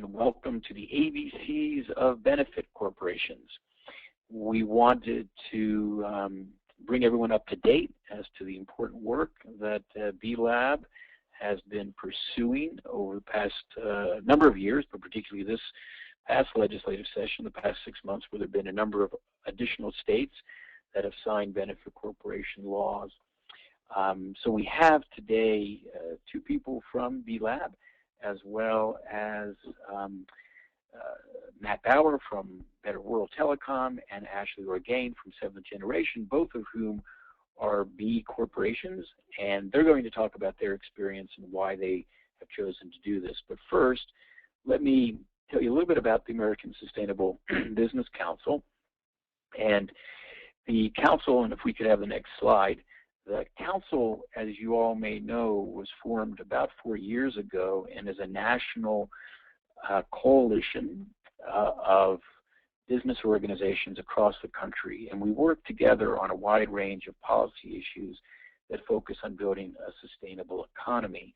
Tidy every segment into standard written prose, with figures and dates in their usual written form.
and welcome to the ABCs of benefit corporations. We wanted to bring everyone up to date as to the important work that B-Lab has been pursuing over the past number of years, but particularly this past legislative session, the past 6 months, where there have been a number of additional states that have signed benefit corporation laws. So we have today two people from B-Lab, as well as Matt Bauer from Better World Telecom and Ashley Orgain from Seventh Generation, both of whom are B corporations, and they're going to talk about their experience and why they have chosen to do this. But first, let me tell you a little bit about the American Sustainable Business Council. And the council, and if we could have the next slide, the council, as you all may know, was formed about 4 years ago and is a national coalition of business organizations across the country. And we work together on a wide range of policy issues that focus on building a sustainable economy.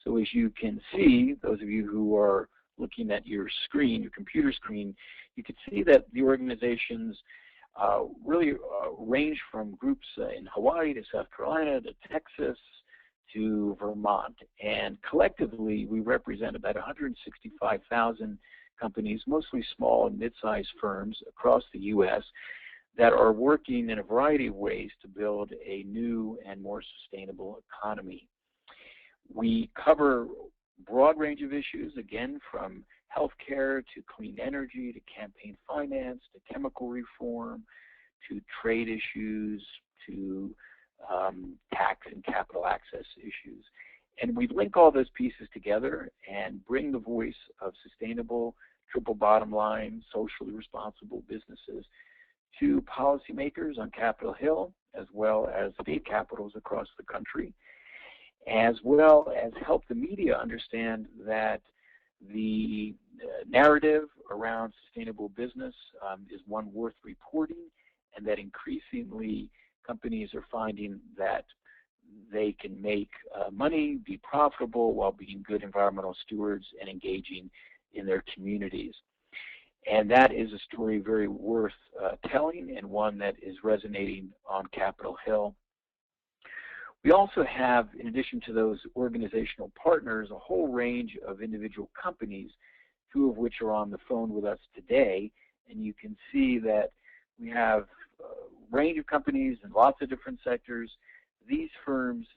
So as you can see, those of you who are looking at your screen, your computer screen, you can see that the organizations really range from groups in Hawaii to South Carolina to Texas to Vermont. And collectively, we represent about 165,000 companies, mostly small and mid-sized firms across the U.S. that are working in a variety of ways to build a new and more sustainable economy. We cover a broad range of issues, again, from healthcare to clean energy to campaign finance to chemical reform to trade issues to tax and capital access issues. And we link all those pieces together and bring the voice of sustainable, triple bottom line, socially responsible businesses to policymakers on Capitol Hill, as well as state capitals across the country, as well as help the media understand that the narrative around sustainable business is one worth reporting, and that increasingly companies are finding that they can make money, be profitable, while being good environmental stewards and engaging in their communities. And that is a story very worth telling, and one that is resonating on Capitol Hill. We also have, in addition to those organizational partners, a whole range of individual companies, two of which are on the phone with us today. And you can see that we have a range of companies in lots of different sectors. These firms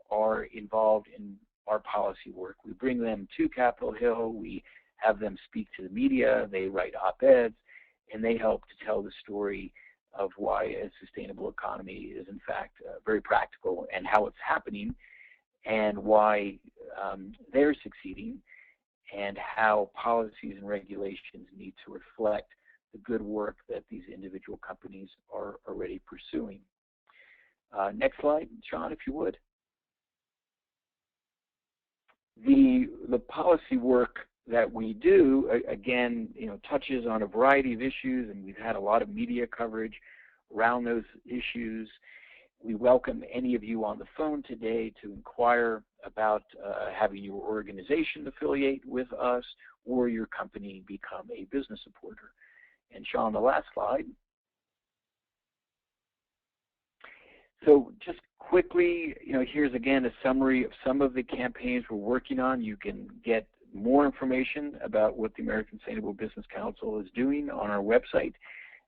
are involved in our policy work. We bring them to Capitol Hill. We have them speak to the media. They write op-eds, and they help to tell the story of why a sustainable economy is in fact very practical, and how it's happening, and why they're succeeding, and how policies and regulations need to reflect the good work that these individual companies are already pursuing. Next slide, Sean, if you would. The policy work that we do, again, touches on a variety of issues, and we've had a lot of media coverage around those issues. We welcome any of you on the phone today to inquire about having your organization affiliate with us or your company become a business supporter. And Sean, the last slide. So just quickly, here's again a summary of some of the campaigns we're working on. You can get more information about what the American Sustainable Business Council is doing on our website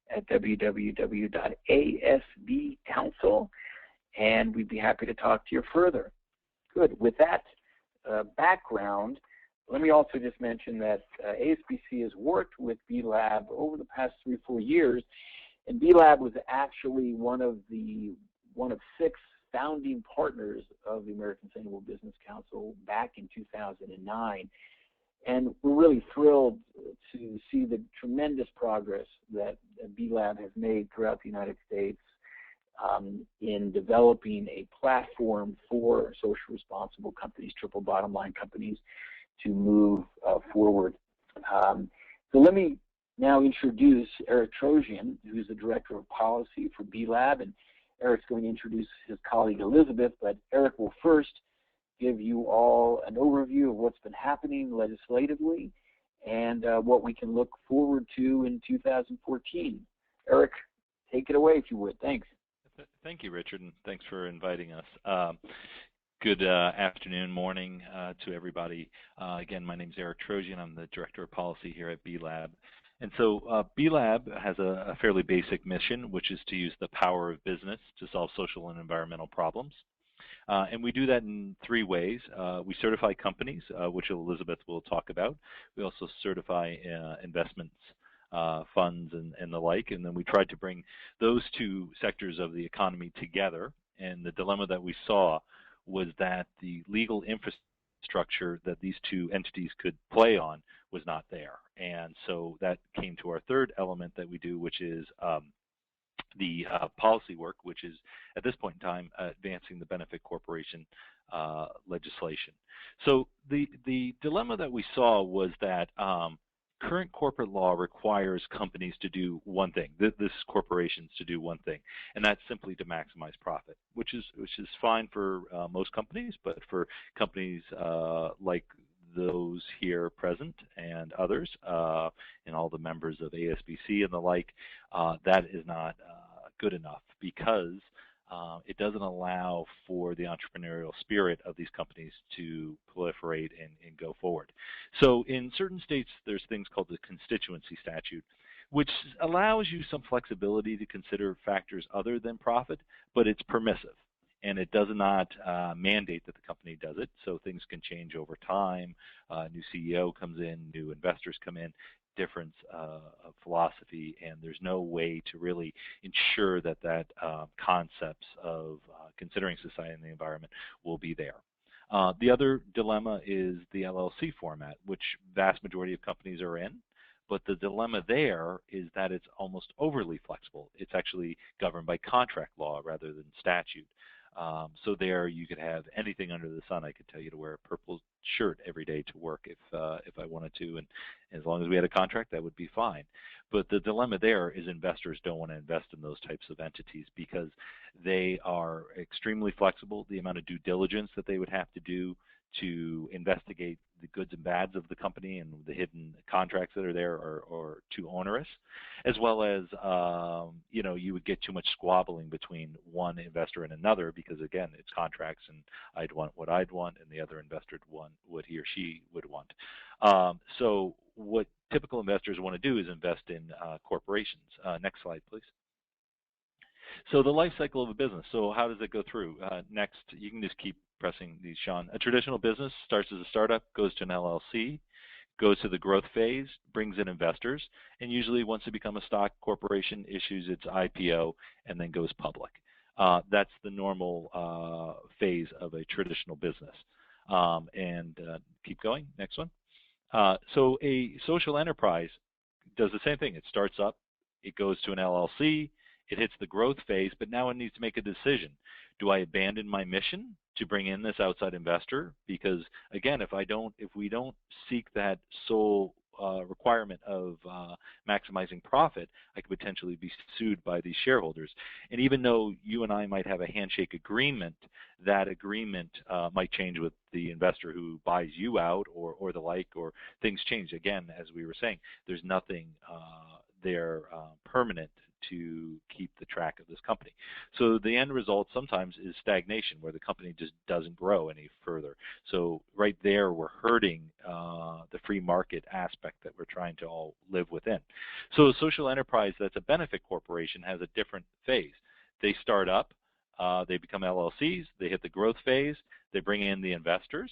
at www.asbcouncil, and we'd be happy to talk to you further. Good. With that background, let me also just mention that ASBC has worked with B-Lab over the past 3 or 4 years, and B-Lab was actually one of 6 founding partners of the American Sustainable Business Council back in 2009. And we're really thrilled to see the tremendous progress that B-Lab has made throughout the United States in developing a platform for social responsible companies, triple bottom line companies, to move forward. So let me now introduce Eric Trojan, who's the Director of Policy for B-Lab, and Eric's going to introduce his colleague Elizabeth, but Eric will first give you all an overview of what's been happening legislatively, and what we can look forward to in 2014. Eric, take it away if you would. Thanks. Thank you, Richard, and thanks for inviting us. Good afternoon, morning to everybody. Again, my name is Eric Trojan. I'm the Director of Policy here at B-Lab. And so B-Lab has a fairly basic mission, which is to use the power of business to solve social and environmental problems. And we do that in three ways. We certify companies, which Elizabeth will talk about. We also certify investments, funds, and the like. And then we tried to bring those two sectors of the economy together. And the dilemma that we saw was that the legal infrastructure that these two entities could play on was not there. And so that came to our third element that we do, which is the policy work, which is at this point in time advancing the benefit corporation legislation. So the dilemma that we saw was that current corporate law requires companies to do one thing, this corporations to do one thing, and that's simply to maximize profit, which is fine for most companies, but for companies like those here present and others, and all the members of ASBC and the like, that is not good enough, because it doesn't allow for the entrepreneurial spirit of these companies to proliferate and go forward. So in certain states, there's things called the constituency statute, which allows you some flexibility to consider factors other than profit, but it's permissive. And it does not mandate that the company does it, so things can change over time. New CEO comes in, new investors come in, difference of philosophy, and there's no way to really ensure that concepts of considering society and the environment will be there. The other dilemma is the LLC format, which vast majority of companies are in. But the dilemma there is that it's almost overly flexible. It's actually governed by contract law rather than statute. So there you could have anything under the sun. I could tell you to wear a purple shirt every day to work if I wanted to, and as long as we had a contract, that would be fine. But the dilemma there is investors don't want to invest in those types of entities because they are extremely flexible. The amount of due diligence that they would have to do to investigate the goods and bads of the company and the hidden contracts that are there are too onerous, as well as you would get too much squabbling between one investor and another, because again, it's contracts, and I'd want what I'd want and the other investor would want what he or she would want. So what typical investors want to do is invest in corporations. Next slide, please. So the life cycle of a business. So how does it go through? Next, you can just keep pressing these, Sean. A traditional business starts as a startup, goes to an LLC, goes to the growth phase, brings in investors, and usually once it becomes a stock corporation, issues its IPO, and then goes public. That's the normal phase of a traditional business. Keep going. Next one. So a social enterprise does the same thing. It starts up, it goes to an LLC, it hits the growth phase, but now it needs to make a decision. Do I abandon my mission to bring in this outside investor? Because again, if we don't seek that sole requirement of maximizing profit, I could potentially be sued by these shareholders. And even though you and I might have a handshake agreement, that agreement might change with the investor who buys you out or the like, or things change. Again, as we were saying, there's nothing there permanent to keep the track of this company. So the end result sometimes is stagnation, where the company just doesn't grow any further. So right there, we're hurting the free market aspect that we're trying to all live within. So a social enterprise that's a benefit corporation has a different phase. They start up, they become LLCs, they hit the growth phase, they bring in the investors,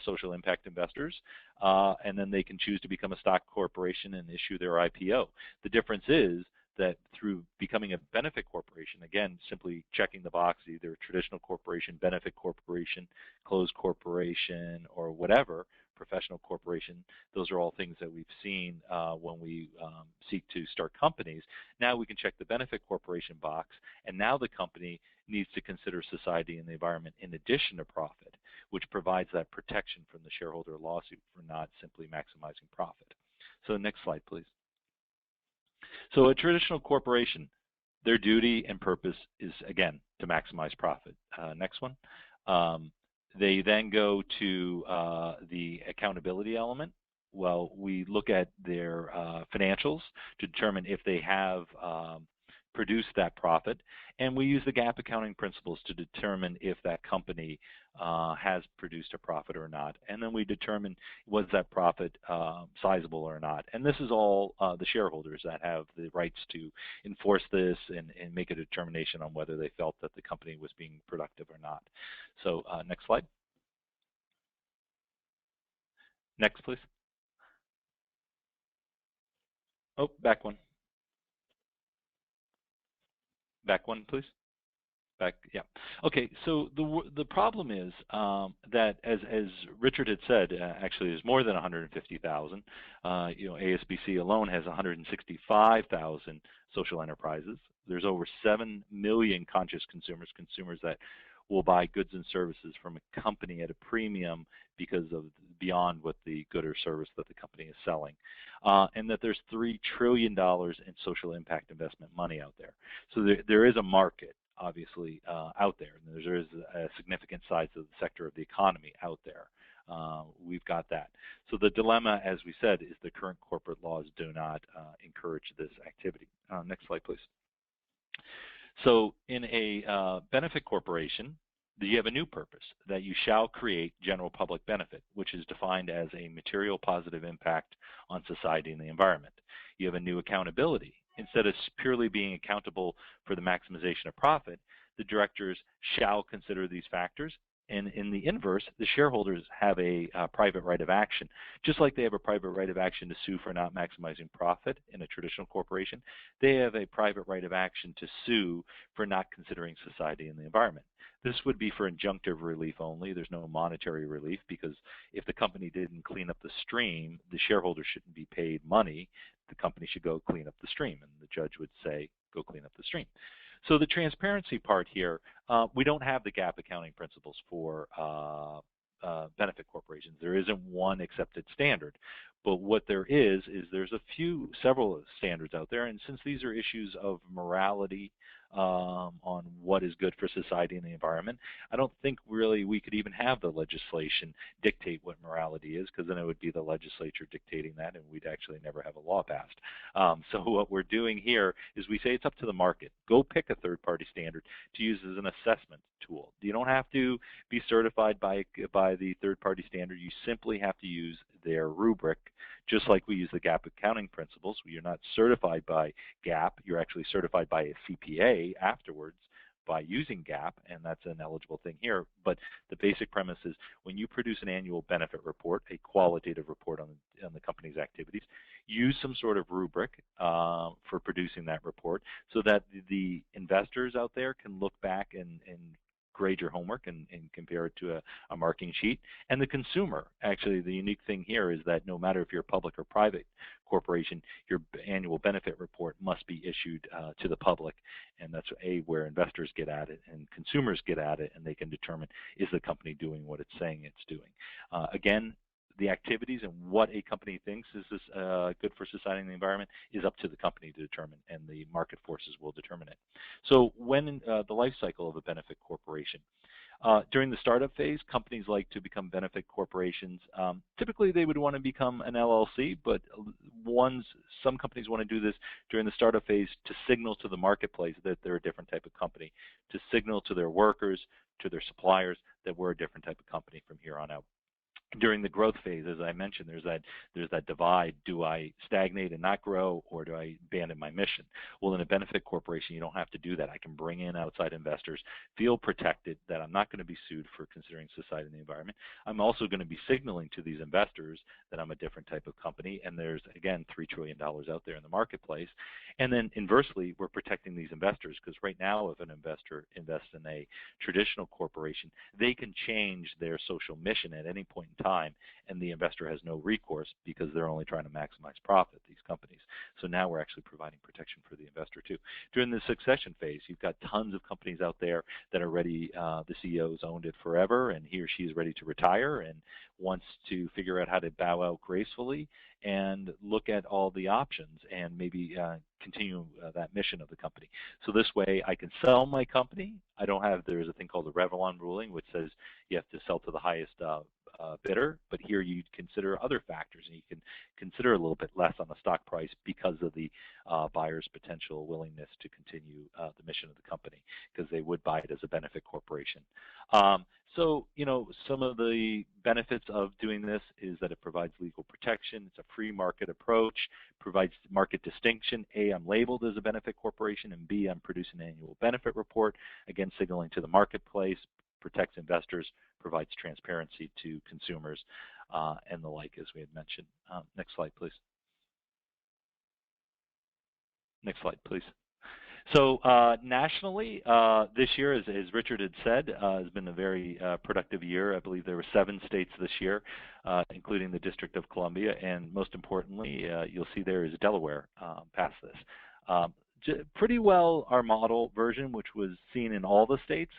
social impact investors, and then they can choose to become a stock corporation and issue their IPO. The difference is that through becoming a benefit corporation, again, simply checking the box, either traditional corporation, benefit corporation, closed corporation, or whatever, professional corporation, those are all things that we've seen when we seek to start companies. Now we can check the benefit corporation box, and now the company needs to consider society and the environment in addition to profit, which provides that protection from the shareholder lawsuit for not simply maximizing profit. So next slide, please. So a traditional corporation, their duty and purpose is, again, to maximize profit. Next one. They then go to the accountability element, Well, we look at their financials to determine if they have produced that profit, and we use the GAAP accounting principles to determine if that company has produced a profit or not. And then we determine was that profit sizable or not. And this is all the shareholders that have the rights to enforce this and make a determination on whether they felt that the company was being productive or not. So next slide. Next, please. Oh, back one. Back one, please. Back, yeah. Okay, so the problem is that as Richard had said, actually there's more than 150,000. ASBC alone has 165,000 social enterprises. There's over 7 million conscious consumers that will buy goods and services from a company at a premium because of beyond what the good or service that the company is selling, and that there's $3 trillion in social impact investment money out there. So there is a market, obviously, out there, and there is a significant size of the sector of the economy out there. We've got that. So the dilemma, as we said, is the current corporate laws do not encourage this activity. Next slide, please. So in a benefit corporation, you have a new purpose, that you shall create general public benefit, which is defined as a material positive impact on society and the environment. You have a new accountability. Instead of purely being accountable for the maximization of profit, the directors shall consider these factors. And in the inverse, the shareholders have a private right of action. Just like they have a private right of action to sue for not maximizing profit in a traditional corporation, they have a private right of action to sue for not considering society and the environment. This would be for injunctive relief only. There's no monetary relief, because if the company didn't clean up the stream, the shareholders shouldn't be paid money. The company should go clean up the stream, and the judge would say, go clean up the stream. So the transparency part here, we don't have the GAAP accounting principles for benefit corporations. There isn't one accepted standard. But what there is there's several standards out there, and since these are issues of morality on what is good for society and the environment, I don't think really we could even have the legislation dictate what morality is, because then it would be the legislature dictating that, and we'd actually never have a law passed. So what we're doing here is we say it's up to the market. Go pick a third-party standard to use as an assessment tool. You don't have to be certified by the third-party standard. You simply have to use their rubric, just like we use the GAAP accounting principles. You're not certified by GAAP. You're actually certified by a CPA afterwards by using GAAP, and that's an eligible thing here. But the basic premise is when you produce an annual benefit report, a qualitative report on the company's activities, use some sort of rubric for producing that report so that the investors out there can look back and grade your homework and compare it to a marking sheet. And the consumer, actually, the unique thing here is that no matter if you're a public or private corporation, your annual benefit report must be issued to the public. And that's where investors get at it and consumers get at it, and they can determine, is the company doing what it's saying it's doing. Again, the activities and what a company thinks is this good for society and the environment is up to the company to determine, and the market forces will determine it. So when the life cycle of a benefit corporation, during the startup phase, companies like to become benefit corporations. Typically, they would want to become an LLC, but some companies want to do this during the startup phase to signal to the marketplace that they're a different type of company, to signal to their workers, to their suppliers, that we're a different type of company from here on out. During the growth phase, as I mentioned, there's that divide. Do I stagnate and not grow, or do I abandon my mission? Well, in a benefit corporation, you don't have to do that. I can bring in outside investors, feel protected that I'm not going to be sued for considering society and the environment. I'm also going to be signaling to these investors that I'm a different type of company, and there's, again, $3 trillion out there in the marketplace. And then inversely, we're protecting these investors, because right now, if an investor invests in a traditional corporation, they can change their social mission at any point in time, and the investor has no recourse because they're only trying to maximize profit, these companies. So now we're actually providing protection for the investor too. During the succession phase, you've got tons of companies out there that are ready, the CEO's owned it forever, and he or she is ready to retire and wants to figure out how to bow out gracefully and look at all the options and maybe continue that mission of the company. So this way I can sell my company. There's a thing called the Revlon ruling, which says you have to sell to the highest bidder, but here you consider other factors, and you can consider a little bit less on the stock price because of the buyer's potential willingness to continue the mission of the company, because they would buy it as a benefit corporation. So, some of the benefits of doing this is that it provides legal protection. It's a free market approach, provides market distinction. A, I'm labeled as a benefit corporation, and B, I'm producing an annual benefit report, again, signaling to the marketplace, protects investors, provides transparency to consumers, and the like, as we had mentioned. Next slide, please. Next slide, please. So nationally, this year, as Richard had said, has been a very productive year. I believe there were 7 states this year, including the District of Columbia, and most importantly, you'll see there is Delaware passed this. Pretty well our model version, which was seen in all the states.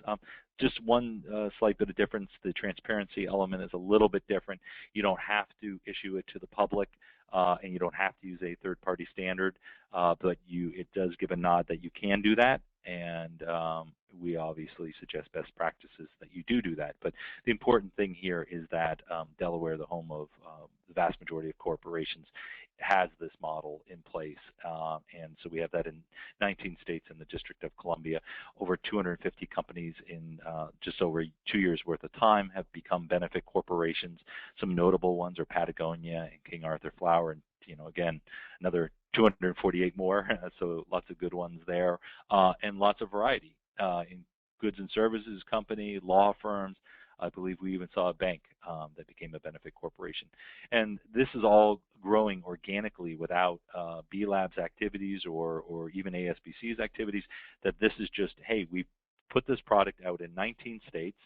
Just one slight bit of difference, the transparency element is a little bit different. You don't have to issue it to the public, and you don't have to use a third-party standard, but it does give a nod that you can do that, and we obviously suggest best practices that you do that. But the important thing here is that Delaware, the home of the vast majority of corporations, has this model in place, and so we have that in 19 states in the District of Columbia. Over 250 companies in just over 2 years worth of time have become benefit corporations. Some notable ones are Patagonia and King Arthur Flour, and again, another 248 more, so lots of good ones there, and lots of variety in goods and services company, law firms. I believe we even saw a bank that became a benefit corporation. And this is all growing organically without B Lab's activities or even ASBC's activities, that this is just, hey, we put this product out in 19 states.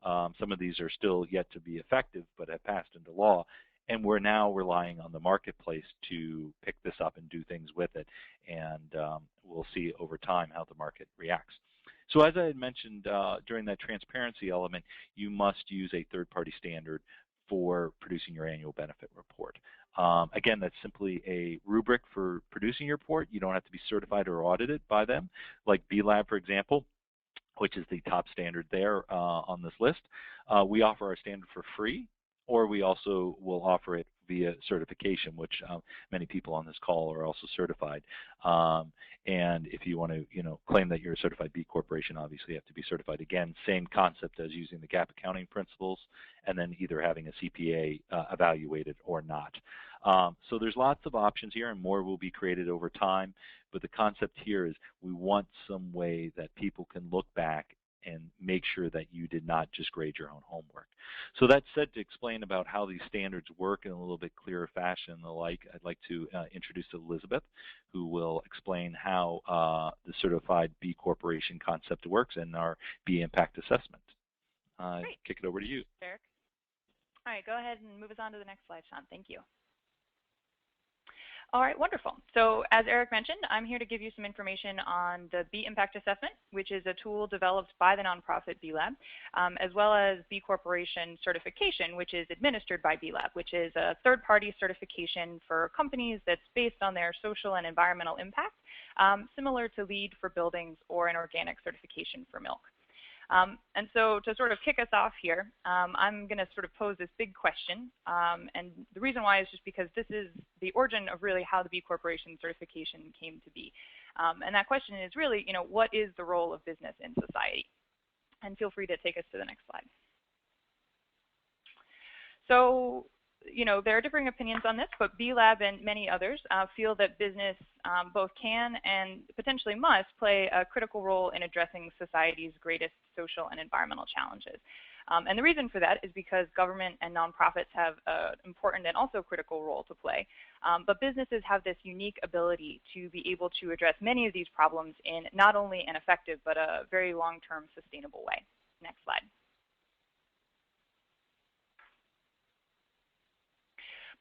Some of these are still yet to be effective but have passed into law. And we're now relying on the marketplace to pick this up and do things with it. And we'll see over time how the market reacts. So as I had mentioned during that transparency element, you must use a third-party standard for producing your annual benefit report. Again, that's simply a rubric for producing your report. You don't have to be certified or audited by them, like B Lab, for example, which is the top standard there on this list. We offer our standard for free, or we also will offer it via certification, which many people on this call are also certified. And if you want to, claim that you're a certified B Corporation, obviously you have to be certified. Again, same concept as using the GAAP accounting principles, and then either having a CPA evaluated or not. So there's lots of options here, and more will be created over time. But the concept here is we want some way that people can look back and make sure that you did not just grade your own homework. So that said, to explain about how these standards work in a little bit clearer fashion and the like, I'd like to introduce Elizabeth, who will explain how the Certified B Corporation concept works and our B Impact Assessment. Great. Kick it over to you. Eric. All right, go ahead and move us on to the next slide, Sean. Thank you. All right, wonderful. So as Eric mentioned, I'm here to give you some information on the B Impact Assessment, which is a tool developed by the nonprofit B Lab, as well as B Corporation Certification, which is administered by B Lab, which is a third-party certification for companies that's based on their social and environmental impact, similar to LEED for buildings or an organic certification for milk. And so to sort of kick us off here, I'm going to sort of pose this big question, and the reason why is just because this is the origin of really how the B Corporation certification came to be. And that question is really, what is the role of business in society? And feel free to take us to the next slide. So, there are differing opinions on this, but B Lab and many others feel that business both can and potentially must play a critical role in addressing society's greatest social and environmental challenges. And the reason for that is because government and nonprofits have an important and also critical role to play. But businesses have this unique ability to be able to address many of these problems in not only an effective, but a very long-term sustainable way. Next slide.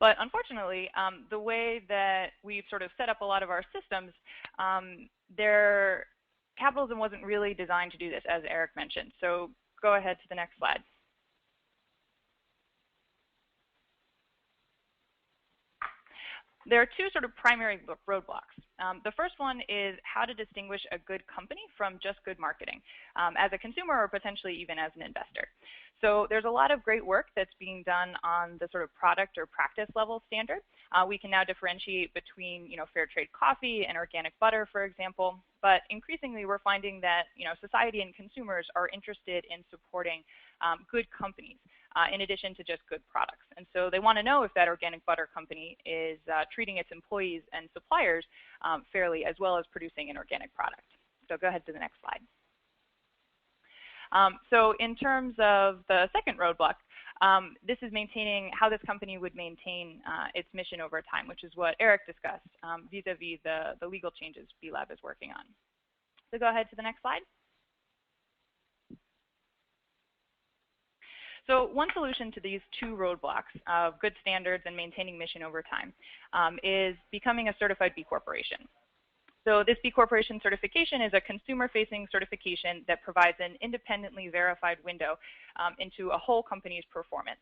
But unfortunately, the way that we've sort of set up a lot of our systems, capitalism wasn't really designed to do this, as Eric mentioned. So go ahead to the next slide. there are two sort of primary roadblocks. The first one is how to distinguish a good company from just good marketing as a consumer or potentially even as an investor. So there's a lot of great work that's being done on the sort of product or practice level standard. We can now differentiate between, fair trade coffee and organic butter, for example. But increasingly, we're finding that, society and consumers are interested in supporting good companies in addition to just good products. And so they want to know if that organic butter company is treating its employees and suppliers fairly, as well as producing an organic product. So go ahead to the next slide. So in terms of the second roadblock, this is maintaining how this company would maintain its mission over time, which is what Eric discussed vis-a-vis the legal changes B-Lab is working on. So go ahead to the next slide. So one solution to these two roadblocks of good standards and maintaining mission over time is becoming a certified B Corporation. So this B Corporation certification is a consumer-facing certification that provides an independently verified window into a whole company's performance,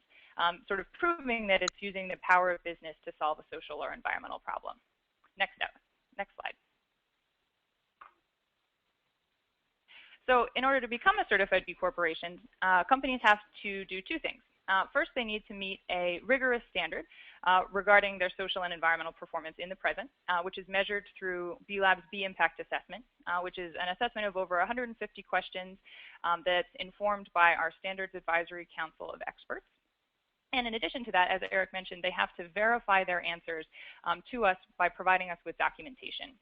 sort of proving that it's using the power of business to solve a social or environmental problem. Next slide. So in order to become a certified B Corporation, companies have to do two things. First, they need to meet a rigorous standard regarding their social and environmental performance in the present, which is measured through B-Lab's B Impact Assessment, which is an assessment of over 150 questions that's informed by our Standards Advisory Council of Experts. And in addition to that, as Eric mentioned, they have to verify their answers to us by providing us with documentation.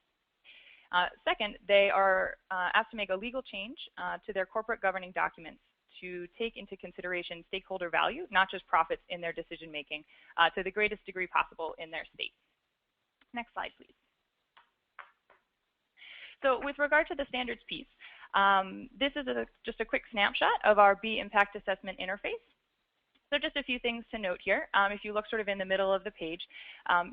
Second, they are asked to make a legal change to their corporate governing documents to take into consideration stakeholder value, not just profits, in their decision-making to the greatest degree possible in their state. Next slide, please. So with regard to the standards piece, this is just a quick snapshot of our B Impact Assessment interface. So just a few things to note here. If you look sort of in the middle of the page,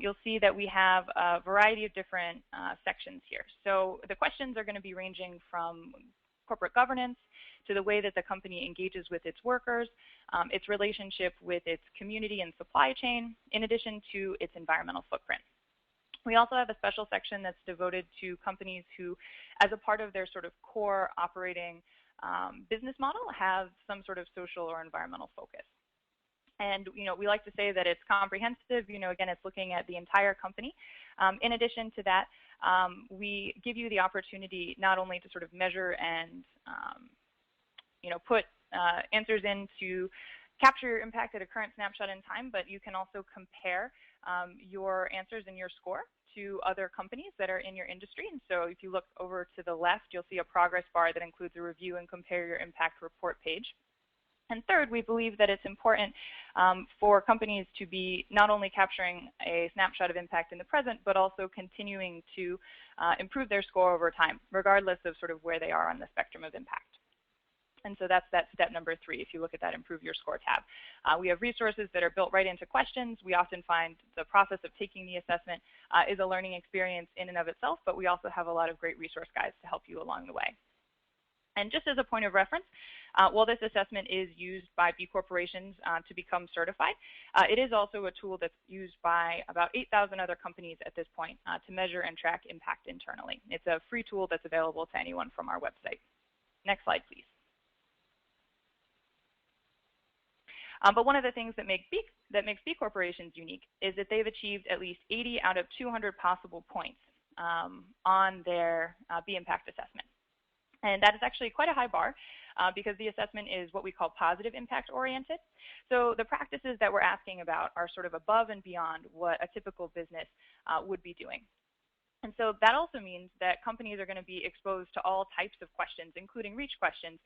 you'll see that we have a variety of different sections here. So the questions are going to be ranging from corporate governance to the way that the company engages with its workers, its relationship with its community and supply chain, in addition to its environmental footprint. We also have a special section that's devoted to companies who, as a part of their sort of core operating business model, have some sort of social or environmental focus. And we like to say that it's comprehensive. Again, it's looking at the entire company. In addition to that, we give you the opportunity not only to sort of measure and put answers in to capture your impact at a current snapshot in time, but you can also compare your answers and your score to other companies that are in your industry. And so if you look over to the left, you'll see a progress bar that includes a review and compare your impact report page. And third, we believe that it's important for companies to be not only capturing a snapshot of impact in the present, but also continuing to improve their score over time, regardless of sort of where they are on the spectrum of impact. And so that's step number 3, if you look at that Improve Your Score tab. We have resources that are built right into questions. We often find the process of taking the assessment is a learning experience in and of itself, but we also have a lot of great resource guides to help you along the way. And just as a point of reference, while this assessment is used by B corporations to become certified, it is also a tool that's used by about 8,000 other companies at this point to measure and track impact internally. It's a free tool that's available to anyone from our website. Next slide, please. But one of the things that makes B corporations unique is that they've achieved at least 80 out of 200 possible points on their B impact assessment. And that is actually quite a high bar because the assessment is what we call positive impact oriented. So the practices that we're asking about are sort of above and beyond what a typical business would be doing. And so that also means that companies are going to be exposed to all types of questions, including reach questions,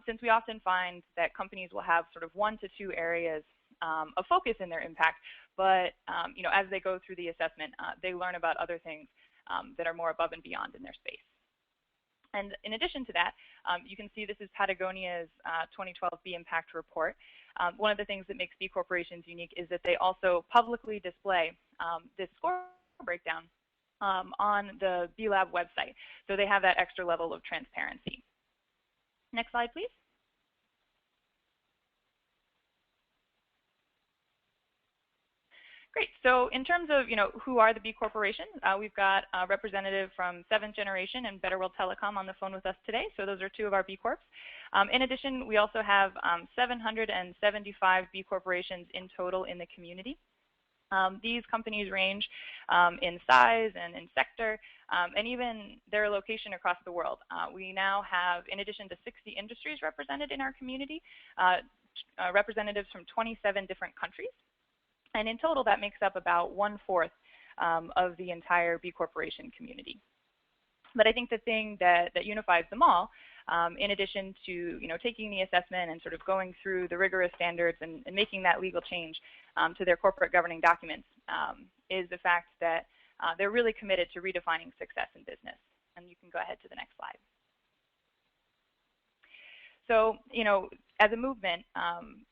since we often find that companies will have sort of 1 to 2 areas of focus in their impact, but as they go through the assessment, they learn about other things that are more above and beyond in their space. And in addition to that, you can see this is Patagonia's 2012 B Impact Report. One of the things that makes B corporations unique is that they also publicly display this score breakdown on the B-Lab website. So they have that extra level of transparency. Next slide, please. Great. So in terms of, who are the B corporations, we've got a representative from 7th Generation and Better World Telecom on the phone with us today. So those are 2 of our B Corps. In addition, we also have 775 B corporations in total in the community. These companies range in size and in sector, and even their location across the world. We now have, in addition to 60 industries represented in our community, representatives from 27 different countries. And in total, that makes up about 1/4 of the entire B corporation community. But I think the thing that unifies them all, in addition to taking the assessment and sort of going through the rigorous standards and making that legal change to their corporate governing documents, is the fact that they're really committed to redefining success in business. And you can go ahead to the next slide. So, as a movement,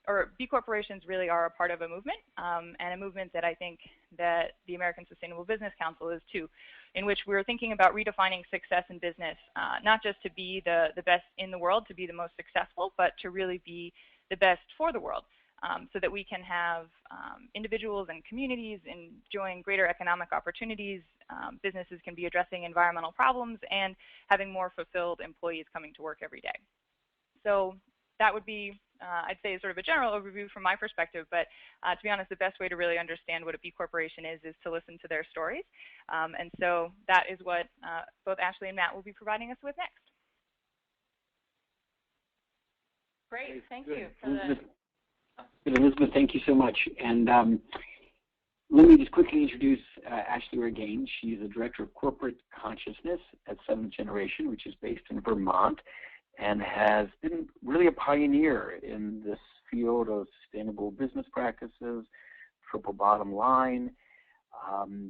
or B corporations really are a part of a movement, and a movement that I think that the American Sustainable Business Council is too, in which we're thinking about redefining success in business, not just to be the best in the world, to be the most successful, but to really be the best for the world, so that we can have individuals and communities enjoying greater economic opportunities, businesses can be addressing environmental problems, and having more fulfilled employees coming to work every day. So that would be, I'd say, sort of a general overview from my perspective, but to be honest, the best way to really understand what a B corporation is to listen to their stories. And so that is what both Ashley and Matt will be providing us with next. Great, thank you. Elizabeth, thank you so much. And let me just quickly introduce Ashley Regain. She's the Director of Corporate Consciousness at 7th Generation, which is based in Vermont, and has been really a pioneer in this field of sustainable business practices, triple bottom line,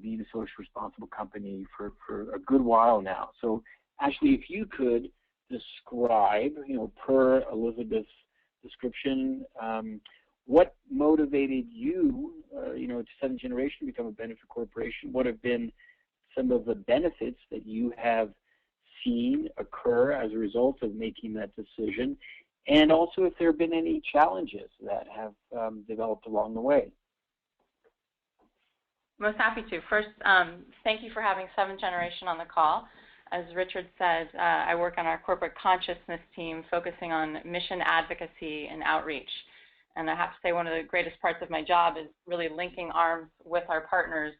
being a socially responsible company for a good while now. So Ashley, if you could describe, per Elizabeth's description, what motivated you, to 7th Generation to become a benefit corporation? What have been some of the benefits that you have seen occur as a result of making that decision, and also if there have been any challenges that have developed along the way? Most happy to. First, thank you for having 7th Generation on the call. As Richard said, I work on our corporate consciousness team focusing on mission advocacy and outreach. And I have to say one of the greatest parts of my job is really linking arms with our partners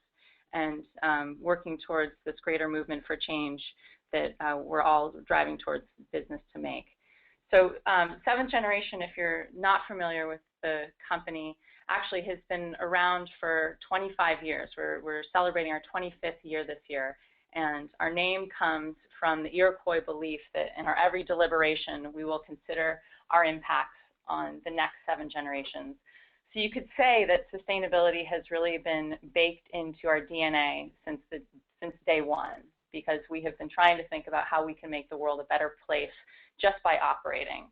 and working towards this greater movement for change that we're all driving towards business to make. So 7th Generation, if you're not familiar with the company, actually has been around for 25 years. We're celebrating our 25th year this year. And our name comes from the Iroquois belief that in our every deliberation, we will consider our impacts on the next 7 generations. So you could say that sustainability has really been baked into our DNA since day one, because we have been trying to think about how we can make the world a better place just by operating.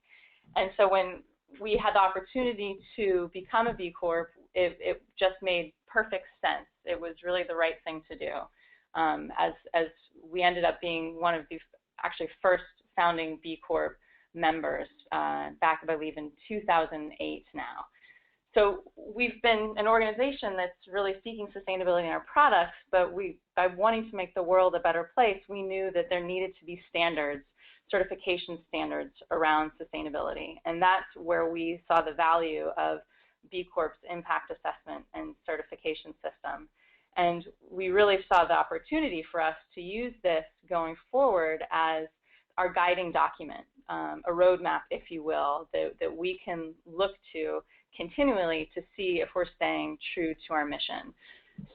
And so when we had the opportunity to become a B Corp, it just made perfect sense. It was really the right thing to do. As we ended up being one of the actually first founding B Corp members back, I believe, in 2008 now. So we've been an organization that's really seeking sustainability in our products, but by wanting to make the world a better place, we knew that there needed to be standards, certification standards around sustainability. And that's where we saw the value of B Corp's impact assessment and certification system. And we really saw the opportunity for us to use this going forward as our guiding document, a roadmap, if you will, that we can look to continually to see if we're staying true to our mission.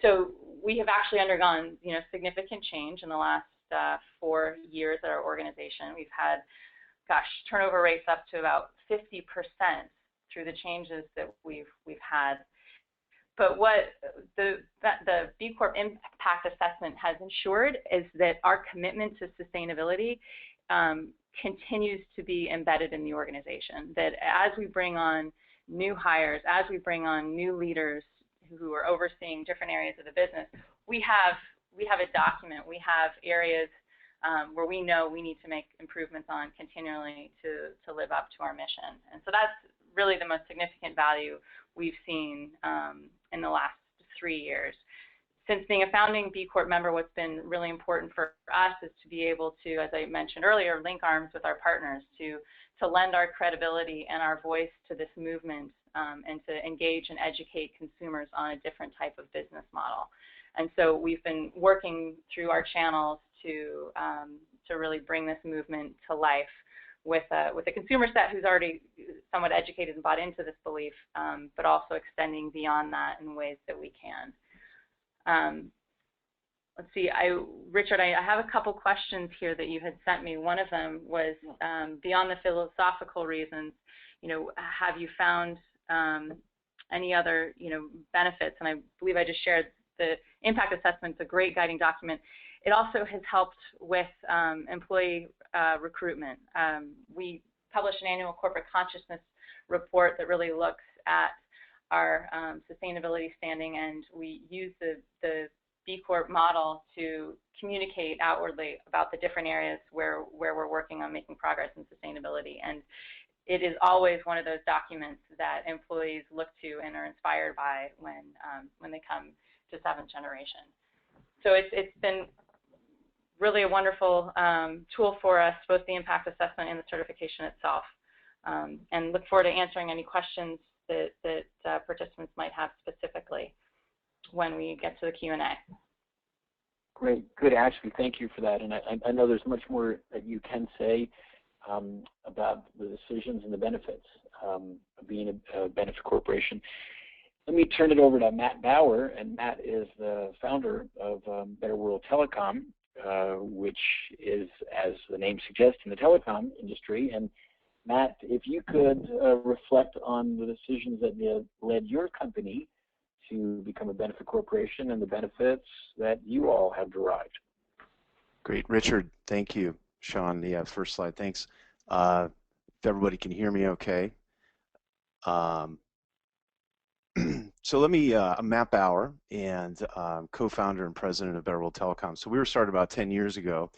So we have actually undergone, significant change in the last 4 years at our organization. We've had, turnover rates up to about 50% through the changes that we've had. But what the B Corp impact assessment has ensured is that our commitment to sustainability continues to be embedded in the organization. That as we bring on new hires, as we bring on new leaders who are overseeing different areas of the business, we have a document. We have areas where we know we need to make improvements on continually to live up to our mission. And so that's really the most significant value we've seen in the last 3 years. Since being a founding B Corp member, what's been really important for us is to be able to, as I mentioned earlier, link arms with our partners to lend our credibility and our voice to this movement, and to engage and educate consumers on a different type of business model. And so we've been working through our channels to really bring this movement to life with a consumer set who's already somewhat educated and bought into this belief, but also extending beyond that in ways that we can. Let's see, Richard, I have a couple questions here that you had sent me. One of them was, beyond the philosophical reasons, have you found any other, benefits? And I believe I just shared the impact assessment's a great guiding document. It also has helped with employee recruitment. We publish an annual corporate consciousness report that really looks at our sustainability standing, and we use the B Corp model to communicate outwardly about the different areas where we're working on making progress in sustainability. And it is always one of those documents that employees look to and are inspired by when they come to 7th Generation. So it's been really a wonderful tool for us, both the impact assessment and the certification itself. And look forward to answering any questions that participants might have specifically when we get to the Q&A. Great, good, Ashley. Thank you for that. And I know there's much more that you can say about the decisions and the benefits of being a benefit corporation. Let me turn it over to Matt Bauer, and Matt is the founder of Better World Telecom, which is, as the name suggests, in the telecom industry. And Matt, if you could reflect on the decisions that led your company to become a benefit corporation and the benefits that you all have derived. Great, Richard. Thank you, Sean. Yeah, first slide. Thanks. If everybody can hear me, okay. So let me. I'm Matt Bauer, and co-founder and president of Better World Telecom. So we were started about 10 years ago.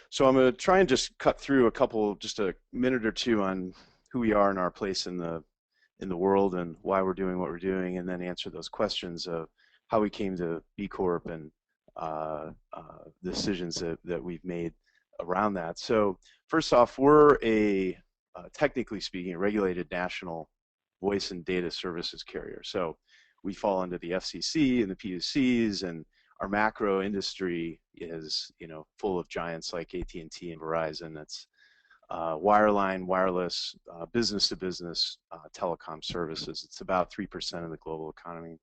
So I'm going to try and just cut through just a minute or two on who we are and our place in the world and why we're doing what we're doing, and then answer those questions of how we came to B Corp and decisions that we've made around that. So first off, we're technically speaking, a regulated national voice and data services carrier. So we fall under the FCC and the PUCs, and our macro industry is, full of giants like AT&T and Verizon. That's wireline, wireless, business-to-business telecom services. It's about 3% of the global economy.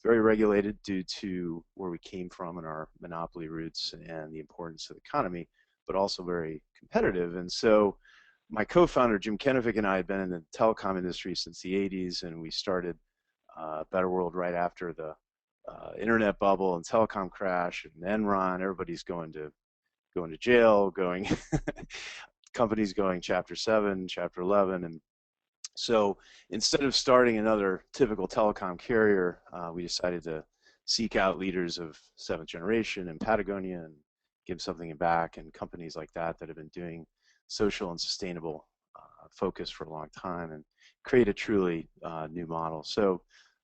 Very regulated due to where we came from and our monopoly roots and the importance of the economy, but also very competitive. And so my co-founder, Jim Kenefick, and I had been in the telecom industry since the 80s, and we started Better World right after the internet bubble and telecom crash and Enron. Everybody's going to jail, companies going Chapter 7, Chapter 11, and so instead of starting another typical telecom carrier, we decided to seek out leaders of 7th Generation and Patagonia and give something back, and companies like that have been doing social and sustainable focus for a long time, and create a truly new model. So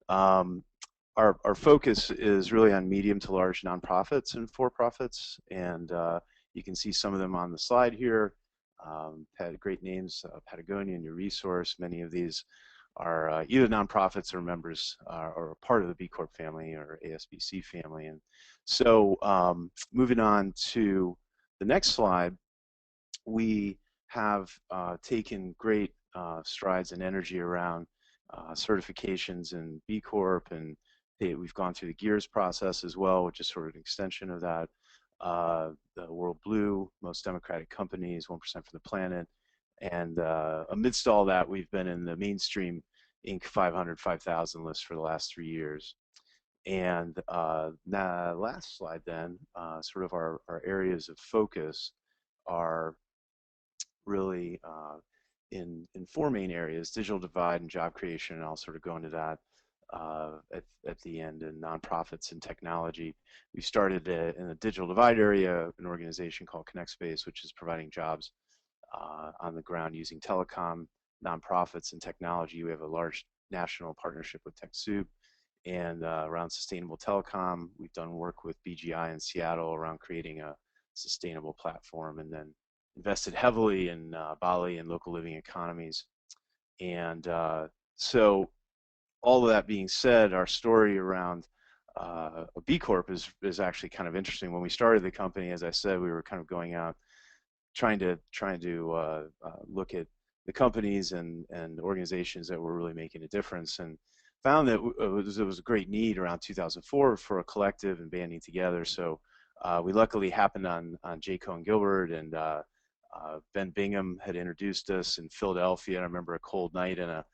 our focus is really on medium to large nonprofits and for-profits, and you can see some of them on the slide here. Had great names, Patagonia, New Resource. Many of these are either nonprofits or members or a part of the B Corp family or ASBC family. And so moving on to the next slide, we have taken great strides and energy around certifications in B Corp, and we've gone through the GEARS process as well, which is sort of an extension of that. The World Blue, most democratic companies, 1% for the planet, and amidst all that, we've been in the mainstream Inc. 500, 5,000 list for the last 3 years. And the last slide then, sort of our areas of focus are really in 4 main areas: digital divide and job creation, and I'll sort of go into that at the end, and nonprofits and technology. We started in the digital divide area an organization called Connect Space, which is providing jobs on the ground using telecom, nonprofits, and technology. We have a large national partnership with TechSoup and around sustainable telecom. We've done work with BGI in Seattle around creating a sustainable platform, and then invested heavily in Bali and local living economies. And so all of that being said, our story around a B Corp is actually kind of interesting. When we started the company, as I said, we were kind of going out trying to look at the companies and organizations that were really making a difference, and found that there was a great need around 2004 for a collective and banding together. So we luckily happened on J. Cohen Gilbert, and Ben Bingham had introduced us in Philadelphia. I remember a cold night in a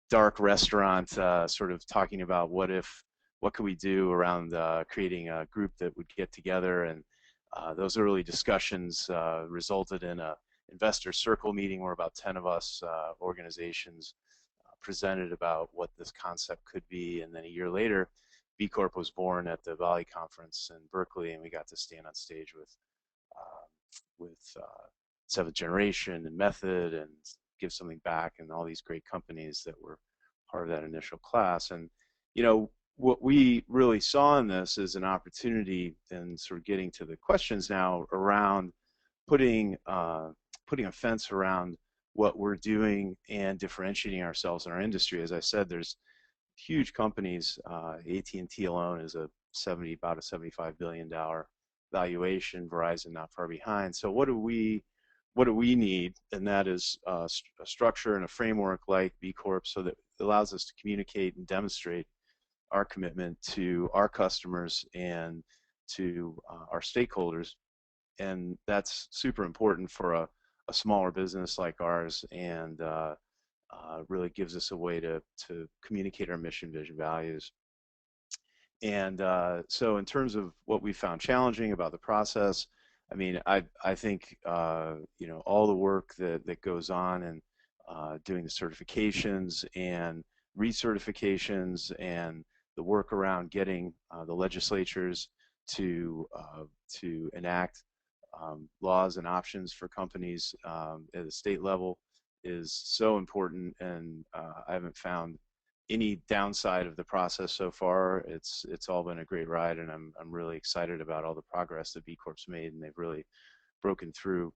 dark restaurant, sort of talking about what could we do around creating a group that would get together, and those early discussions resulted in a investor circle meeting where about 10 of us organizations presented about what this concept could be, and then a year later, B Corp was born at the Valley Conference in Berkeley, and we got to stand on stage with Seventh Generation and Method and Give Something Back and all these great companies that were part of that initial class. And you know, what we really saw in this is an opportunity, and sort of getting to the questions now around putting a fence around what we're doing and differentiating ourselves in our industry. As I said, there's huge companies. AT&T alone is about a $75 billion valuation. Verizon not far behind. So what do we need? And that is a structure and a framework like B Corp, so that it allows us to communicate and demonstrate our commitment to our customers and to our stakeholders. And that's super important for a smaller business like ours, and really gives us a way to communicate our mission, vision, values. And so in terms of what we found challenging about the process, I mean, I think you know, all the work that goes on and doing the certifications and recertifications and the work around getting the legislatures to enact laws and options for companies at the state level is so important, and I haven't found any downside of the process so far. It's all been a great ride, and I'm really excited about all the progress that B Corp's made, and they've really broken through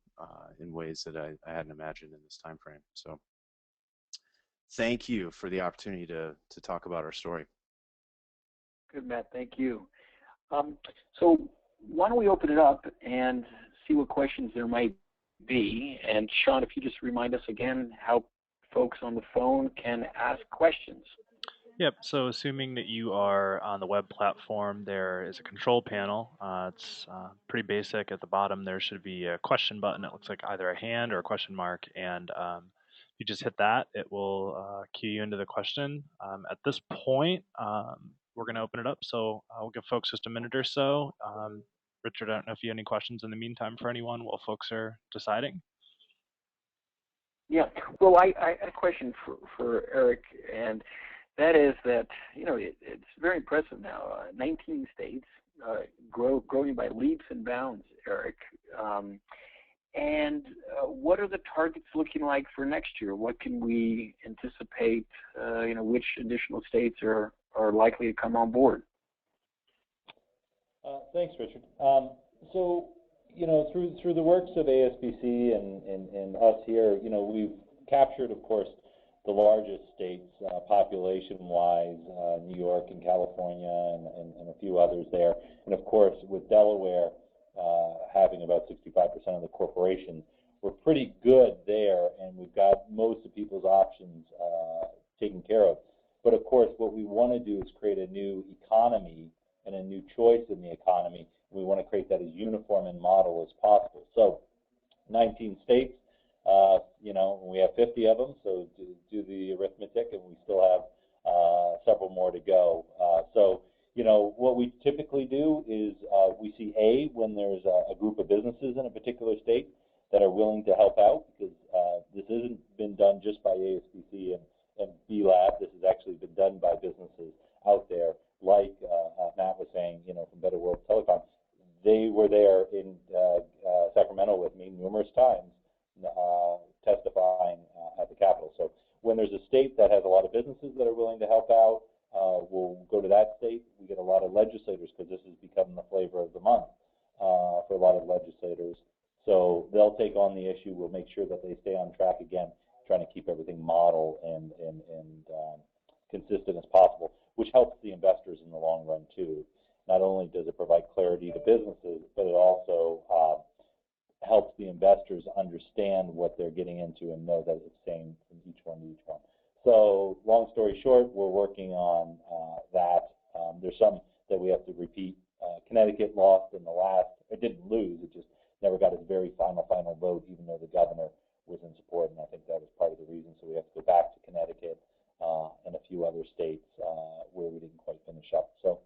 in ways that I hadn't imagined in this time frame. So thank you for the opportunity to talk about our story. Good, Matt. Thank you. So why don't we open it up and see what questions there might be. And Sean, if you just remind us again how folks on the phone can ask questions. Yep, so assuming that you are on the web platform, there is a control panel. It's pretty basic. At the bottom, there should be a question button. It looks like either a hand or a question mark. And you just hit that, it will cue you into the question. At this point, we're going to open it up. So we'll give folks just a minute or so. Richard, I don't know if you have any questions in the meantime for anyone while folks are deciding. Yeah, well, I had a question for Eric, and that is that, you know, it's very impressive now. 19 states, growing by leaps and bounds, Eric. And what are the targets looking like for next year? What can we anticipate? You know, which additional states are likely to come on board? Thanks, Richard. So, you know, through the works of ASBC and us here, you know, we've captured, of course, the largest states population-wise, New York and California and a few others there. And of course, with Delaware having about 65% of the corporations, we're pretty good there, and we've got most of people's options taken care of. But of course, what we want to do is create a new economy and a new choice in the economy. We want to create that as uniform and model as possible. So 19 states, you know, we have 50 of them, so do the arithmetic, and we still have several more to go. So, you know, what we typically do is we see when there's a group of businesses in a particular state that are willing to help out, because this hasn't been done just by ASBC and B Lab. This has actually been done by businesses out there, like Matt was saying, you know, from Better World Telecom. They were there in Sacramento with me numerous times, testifying at the Capitol. So when there's a state that has a lot of businesses that are willing to help out, we'll go to that state. We get a lot of legislators because this has become the flavor of the month for a lot of legislators. So they'll take on the issue. We'll make sure that they stay on track again, trying to keep everything model and consistent as possible, which helps the investors in the long run too. Not only does it provide clarity to businesses, but it also helps the investors understand what they're getting into and know that it's same from each one to each one. So long story short, we're working on that. There's some that we have to repeat. Connecticut lost in the last, it didn't lose, it just never got its very final vote, even though the governor was in support, and I think that was part of the reason. So we have to go back to Connecticut and a few other states where we didn't quite finish up. So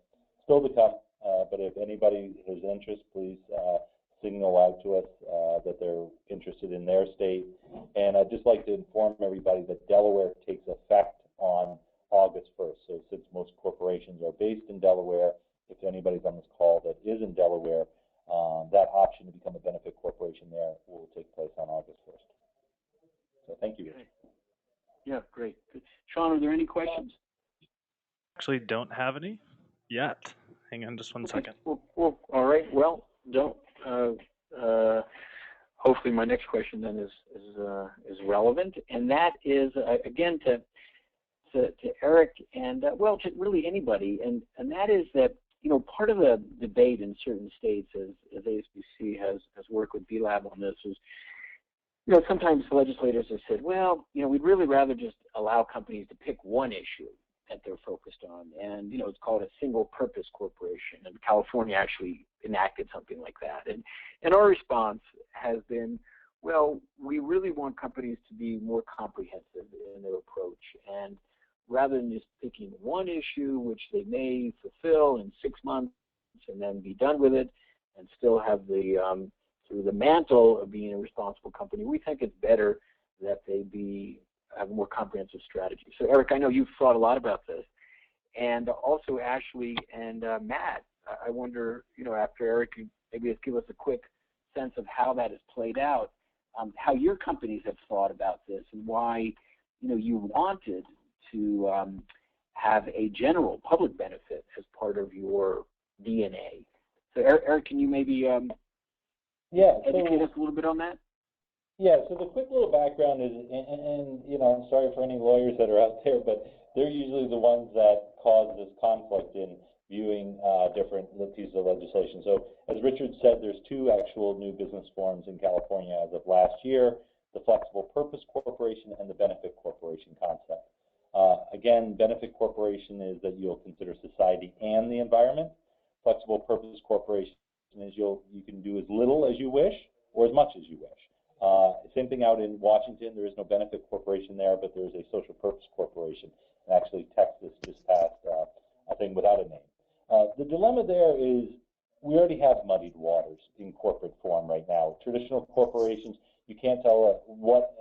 still to come, but if anybody has interest, please signal out to us that they're interested in their state. And I'd just like to inform everybody that Delaware takes effect on August 1st. So since most corporations are based in Delaware, if anybody's on this call that is in Delaware, that option to become a benefit corporation there will take place on August 1st. So thank you. Okay. Yeah, great. Good. Sean, are there any questions? Actually, don't have any yet. Hang on just one second. Well, all right. Well, don't. Hopefully, my next question then is relevant, and that is again to Eric and well, to really anybody, and that is that part of the debate in certain states as ASBC has worked with B-Lab on this is sometimes legislators have said, well, we'd really rather just allow companies to pick one issue that they're focused on, and it's called a single purpose corporation, and California actually enacted something like that, and our response has been, well, we really want companies to be more comprehensive in their approach, and rather than just picking one issue which they may fulfill in 6 months and then be done with it and still have the through the mantle of being a responsible company, we think it's better that they have a more comprehensive strategy. So Eric, I know you've thought a lot about this, and also Ashley and Matt, I wonder, after Eric, maybe just give us a quick sense of how that has played out, how your companies have thought about this, and why you wanted to have a general public benefit as part of your DNA. So Eric, can you maybe educate us a little bit on that? Yeah, so the quick little background is, and I'm sorry for any lawyers that are out there, but they're usually the ones that cause this conflict in viewing different pieces of legislation. So as Richard said, there's 2 actual new business forms in California as of last year, the Flexible Purpose Corporation and the Benefit Corporation concept. Again, benefit corporation is that you'll consider society and the environment. Flexible Purpose Corporation is you can do as little as you wish or as much as you wish. Same thing out in Washington. There is no benefit corporation there, but there's a social purpose corporation. And actually, Texas just passed a thing without a name. The dilemma there is we already have muddied waters in corporate form right now. Traditional corporations, you can't tell what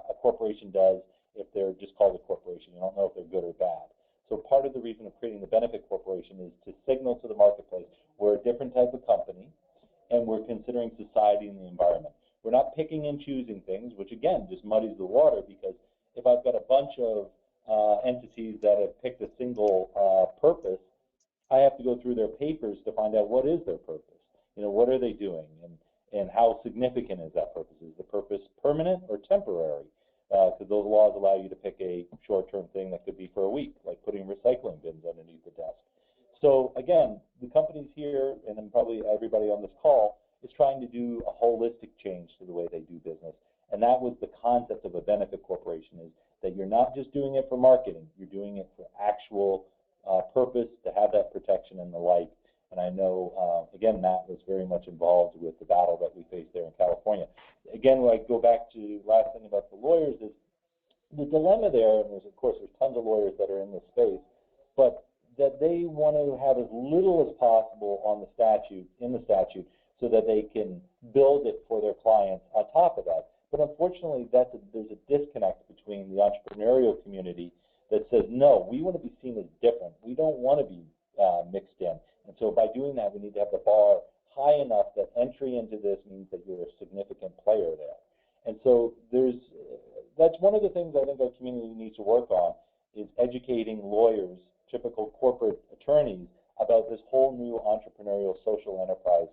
a corporation does if they're just called a corporation. You don't know if they're good or bad. So part of the reason of creating the benefit corporation is to signal to the marketplace we're a different type of company and we're considering society and the environment. We're not picking and choosing things, which again just muddies the water, because if I've got a bunch of entities that have picked a single purpose, I have to go through their papers to find out what is their purpose. What are they doing, and how significant is that purpose? Is the purpose permanent or temporary? Because those laws allow you to pick a short-term thing that could be for a week, like putting recycling bins underneath the desk. So again, the companies here, and then probably everybody on this call, is trying to do a holistic change to the way they do business. And that was the concept of a benefit corporation, is that you're not just doing it for marketing, you're doing it for actual purpose, to have that protection and the like. And I know, again, Matt was very much involved with the battle that we faced there in California. Again, when I go back to last thing about the lawyers, is the dilemma there, and of course there's tons of lawyers that are in this space, but that they want to have as little as possible on the statute, so that they can build it for their clients on top of that. But unfortunately, there's a disconnect between the entrepreneurial community that says, no, we want to be seen as different. We don't want to be mixed in. And so by doing that, we need to have the bar high enough that entry into this means that you're a significant player there. And so that's one of the things I think our community needs to work on, is educating lawyers typical corporate attorneys about this whole new entrepreneurial social enterprise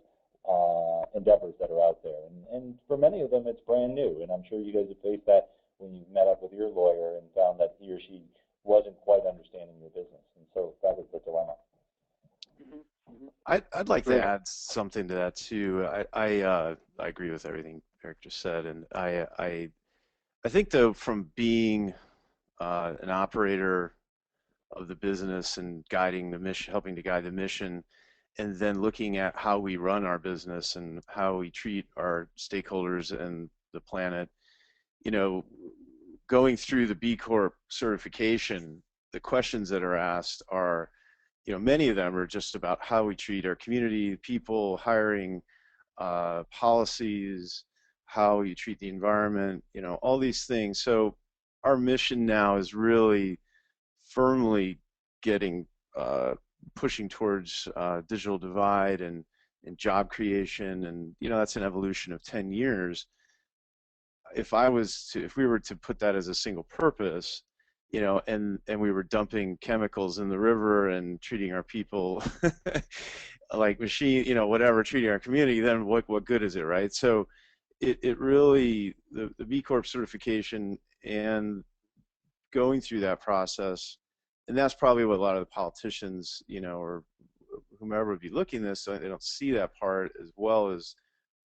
endeavors that are out there. And for many of them, it's brand new. And I'm sure you guys have faced that when you've met up with your lawyer and found that he or she wasn't quite understanding your business. And so that was the dilemma. I'd like to add something to that too. I agree with everything Eric just said, and I think though, from being an operator of the business and guiding the mission, helping to guide the mission, and then looking at how we run our business and how we treat our stakeholders and the planet, you know, going through the B Corp certification, the questions that are asked are, you know, many of them are just about how we treat our community, people, hiring, policies, how you treat the environment, you know, all these things. So our mission now is really firmly getting, pushing towards digital divide and job creation, and you know, that's an evolution of 10 years. If we were to put that as a single purpose, you know, and we were dumping chemicals in the river and treating our people like machine, you know, whatever, treating our community, then what good is it, right? So it really, the B Corp certification and going through that process, and that's probably what a lot of the politicians, you know, or whomever would be looking at this, so they don't see that part as well as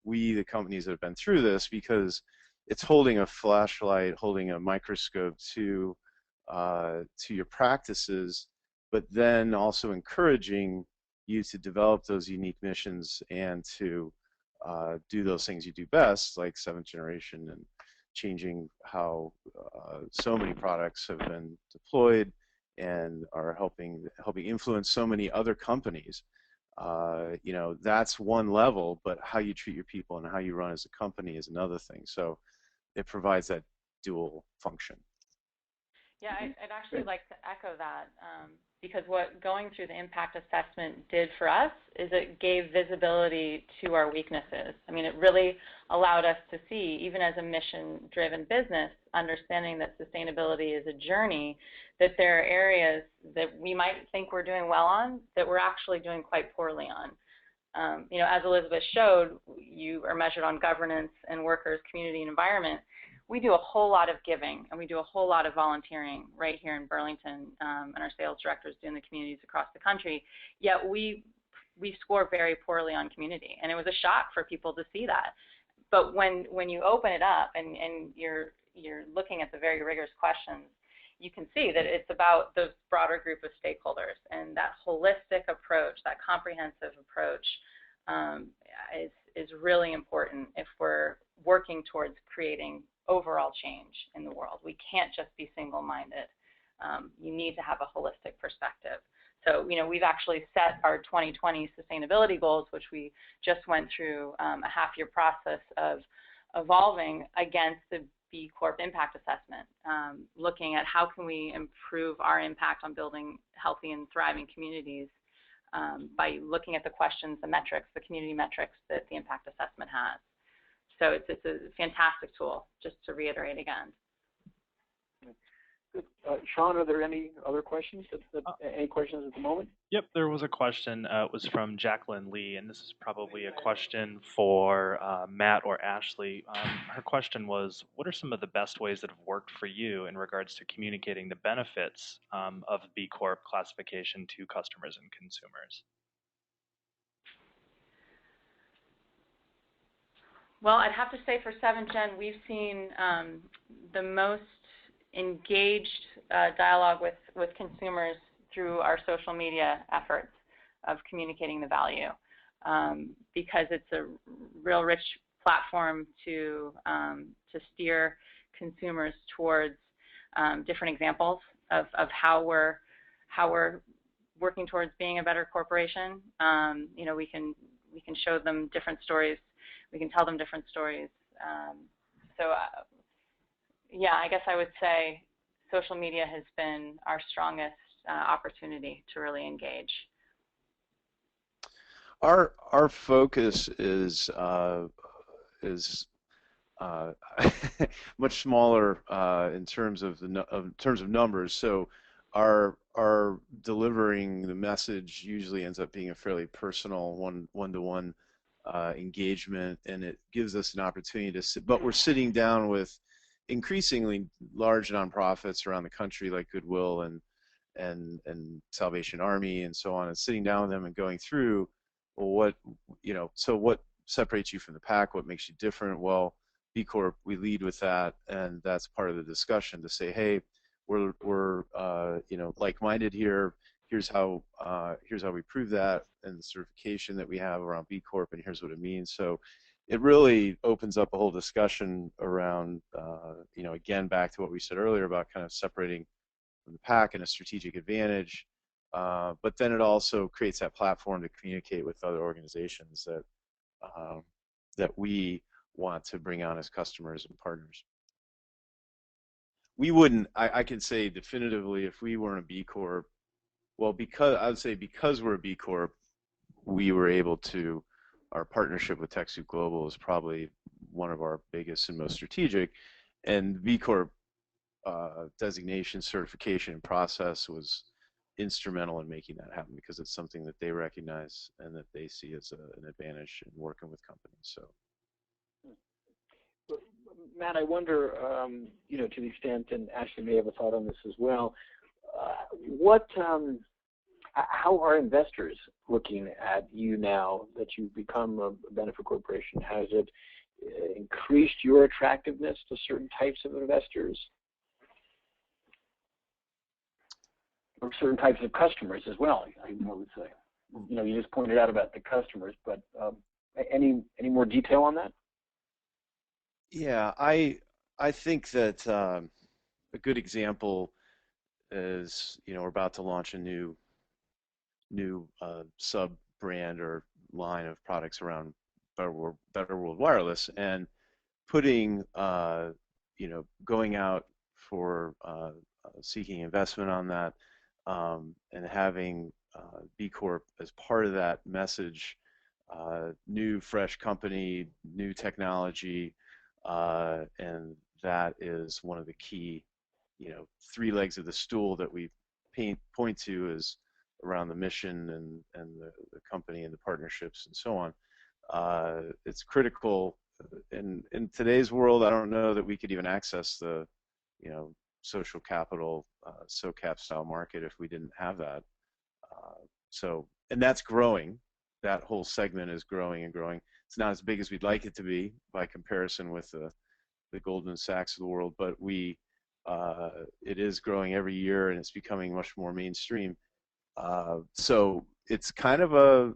we, the companies that have been through this, because it's holding a flashlight, holding a microscope to your practices, but then also encouraging you to develop those unique missions and to do those things you do best, like seventh generation and changing how so many products have been deployed and are helping influence so many other companies. You know, that's one level, but how you treat your people and how you run as a company is another thing. So it provides that dual function. Yeah, I'd actually like to echo that, because what going through the impact assessment did for us is it gave visibility to our weaknesses. I mean, it really allowed us to see, even as a mission-driven business, understanding that sustainability is a journey, that there are areas that we might think we're doing well on that we're actually doing quite poorly on. You know, as Elizabeth showed, you are measured on governance and workers, community, and environment. We do a whole lot of giving, and we do a whole lot of volunteering right here in Burlington, and our sales directors do in the communities across the country. Yet we score very poorly on community, and it was a shock for people to see that. But when you open it up and you're looking at the very rigorous questions, you can see that it's about the broader group of stakeholders, and that holistic approach, that comprehensive approach, is really important if we're working towards creating overall change in the world. We can't just be single-minded. You need to have a holistic perspective. So, you know, we've actually set our 2020 sustainability goals, which we just went through a half-year process of evolving against the B Corp impact assessment, looking at how can we improve our impact on building healthy and thriving communities by looking at the questions, the metrics, the community metrics that the impact assessment has. So it's a fantastic tool, just to reiterate again. Good. Sean, are there any other questions? Any questions at the moment? Yep, there was a question. It was from Jacqueline Lee, and this is probably a question for Matt or Ashley. Her question was, what are some of the best ways that have worked for you in regards to communicating the benefits of B Corp classification to customers and consumers? Well, I'd have to say for 7th Gen, we've seen the most engaged dialogue with consumers through our social media efforts of communicating the value, because it's a real rich platform to steer consumers towards different examples of how we're working towards being a better corporation. You know, we can show them different stories. We can tell them different stories. Yeah, I guess I would say social media has been our strongest opportunity to really engage. Our focus is much smaller in terms of numbers. So our are delivering the message usually ends up being a fairly personal one-to-one engagement, and it gives us an opportunity to sit, but we're sitting down with increasingly large nonprofits around the country like Goodwill and Salvation Army and so on, and sitting down with them and going through, well, what separates you from the pack, what makes you different? Well, B Corp, we lead with that, and that's part of the discussion to say, hey, we're like-minded here. Here's how we prove that, and the certification that we have around B Corp, and here's what it means. So it really opens up a whole discussion around, again, back to what we said earlier about kind of separating from the pack and a strategic advantage. But then it also creates that platform to communicate with other organizations that we want to bring on as customers and partners. We wouldn't, I can say definitively, if we weren't a B Corp, well, because we're a B Corp, we were able to, our partnership with TechSoup Global is probably one of our biggest and most strategic, and B Corp designation, certification, and process was instrumental in making that happen, because it's something that they recognize and that they see as an advantage in working with companies. So, Matt, I wonder, to the extent, and Ashley may have a thought on this as well, how are investors looking at you now that you've become a benefit corporation? Has it increased your attractiveness to certain types of investors? Or certain types of customers as well, I would say. You just pointed out about the customers, but any more detail on that? Yeah, I think that a good example is, we're about to launch a new sub-brand or line of products around Better World Wireless, and putting, going out for seeking investment on that, and having B Corp as part of that message, new, fresh company, new technology, and that is one of the key, three legs of the stool that we point to is around the mission and the company and the partnerships and so on. It's critical in today's world. I don't know that we could even access the, social capital, SOCAP style market if we didn't have that. And that's growing. That whole segment is growing and growing. It's not as big as we'd like it to be by comparison with the Goldman Sachs of the world, but it is growing every year, and it's becoming much more mainstream. So it's kind of a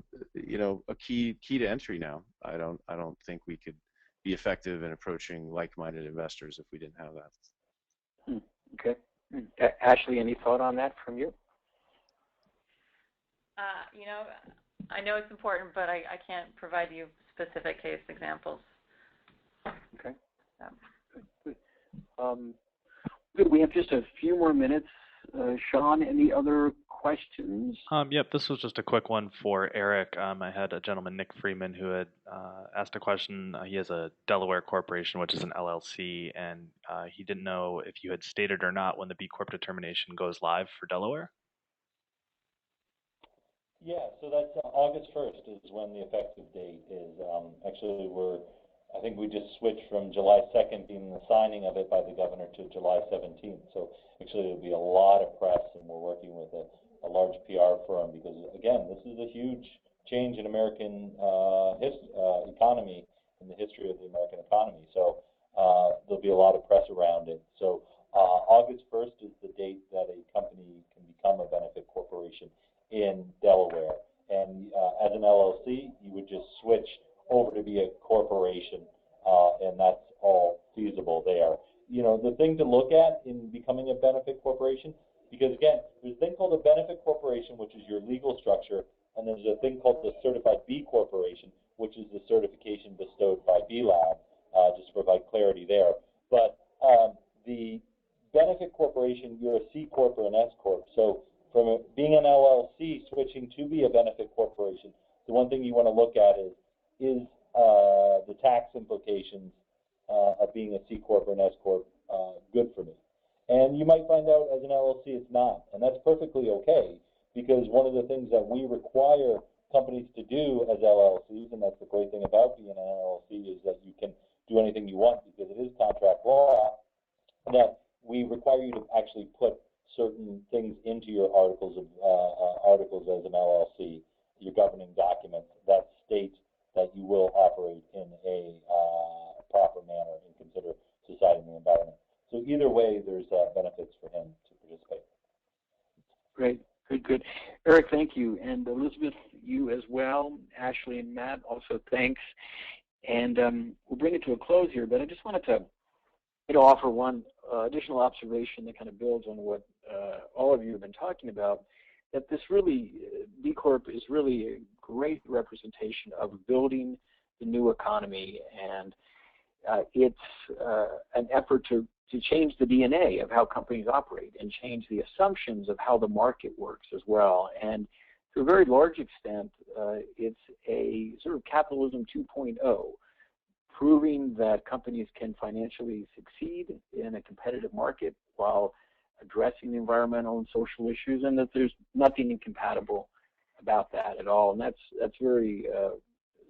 key to entry now. I don't think we could be effective in approaching like-minded investors if we didn't have that. Okay. Ashley, any thought on that from you? I know it's important, but I can't provide you specific case examples. Okay. So. Good. We have just a few more minutes. Sean, any other questions? Yep, this was just a quick one for Eric. I had a gentleman, Nick Freeman, who had asked a question. He has a Delaware corporation, which is an LLC, and he didn't know if you had stated or not when the B Corp determination goes live for Delaware. Yeah, so that's August 1st is when the effective date is. Actually, I think we just switched from July 2nd being the signing of it by the governor to July 17th. So actually, there'll be a lot of press, and we're working with a large PR firm because, again, this is a huge change in American economy, in the history of the American economy. So there'll be a lot of press around it. So August 1st is the date that a company can become a benefit corporation in Delaware. And as an LLC, you would just switch over to be a corporation, and that's all feasible there. The thing to look at in becoming a benefit corporation, because again, there's a thing called a benefit corporation, which is your legal structure, and there's a thing called the certified B corporation, which is the certification bestowed by B Lab, just to provide clarity there. But the benefit corporation, you're a C Corp or an S Corp. So from being an LLC, switching to be a benefit corporation, the one thing you want to look at is the tax implications of being a C Corp or an S Corp good for me? And you might find out as an LLC it's not, and that's perfectly okay, because one of the things that we require companies to do as LLCs, and that's the great thing about being an LLC, is that you can do anything you want because it is contract law, that we require you to actually put certain things into your articles as an LLC, your governing documents that state that you will operate in a proper manner and consider society and the environment. So either way, there's benefits for him to participate. Great, good. Eric, thank you. And Elizabeth, you as well. Ashley and Matt, also thanks. And we'll bring it to a close here, but I just wanted to offer one additional observation that kind of builds on what all of you have been talking about, that this really, B Corp is really a great representation of building the new economy, and it's an effort to change the DNA of how companies operate and change the assumptions of how the market works as well. And to a very large extent, it's a sort of capitalism 2.0, proving that companies can financially succeed in a competitive market while addressing the environmental and social issues, and that there's nothing incompatible about that at all. And that's very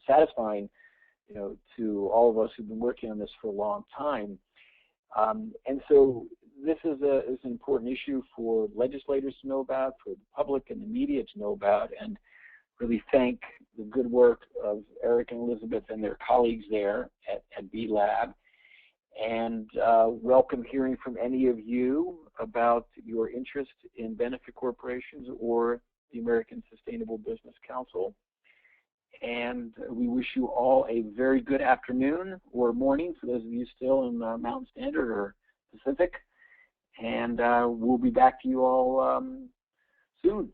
satisfying, you know, to all of us who've been working on this for a long time. And so this is an important issue for legislators to know about, for the public and the media to know about, and really thank the good work of Eric and Elizabeth and their colleagues there at B Lab. And welcome hearing from any of you about your interest in benefit corporations or the American Sustainable Business Council. And we wish you all a very good afternoon or morning for those of you still in Mountain Standard or Pacific. And we'll be back to you all soon.